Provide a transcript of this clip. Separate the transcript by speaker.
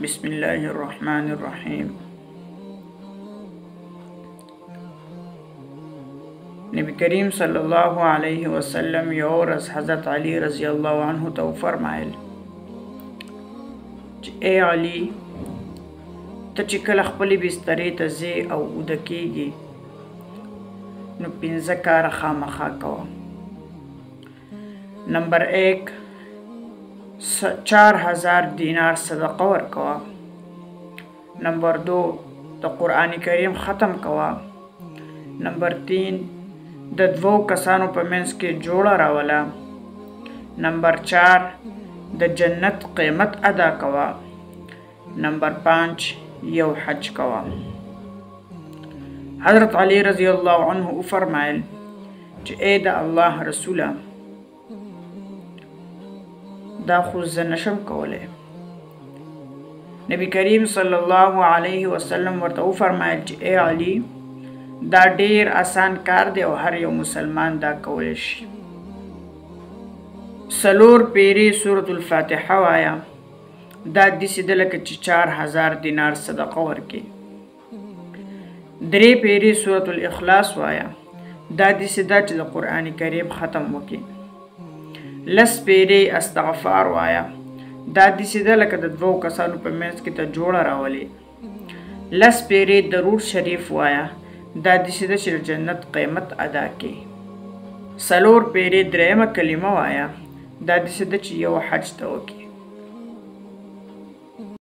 Speaker 1: بسم الله الرحمن الرحیم. نبی کریم صلی الله علیه وسلم یو ورځ حضرت علی رضی الله عنه ته فرمایل چې اے علی، ته چې کله خپلې بسترې ته ځې او اوده کېږې نو 5 کاره خامخا کوه. نمبر 1 4000 دینار صدقه ورکوه. نمبر 2 د قرآن کریم ختم کوه. نمبر 3 د 2 کسانو په منځ کې جوړه راوله. نمبر 4 د جنت قیمت ادا کوه. نمبر 5 یو حج کوه. حضرت علی رضی الله عنه فرمایل چې اے د الله رسوله، دا خو زه نشم کولی. نبی کریم صلی الله علیه وسلم ورته وفرمایل چې اے علی، دا ډیر آسان کار دی او هر یو مسلمان دا کولی شي. 4 پیری سورة الفاتحه وایا، دا داسې ده لکه چې 4000 دینار صدقه ورکړي. 3 پیری سورة الاخلاص وایا، دا داسې ده چې د قرآن کریم ختم وکړي. 10 پیری استغفار وایا، دا داسې ده لکه د 2 کسانو په منځ کې ته جوړه راولي. 10 پیری درود شریف وایا، دا داسې ده چې د جنت قیمت ادا کړي. 4 پیری درېیمه کلمه وایا، دا داسې ده چې یو حج ته وکړي.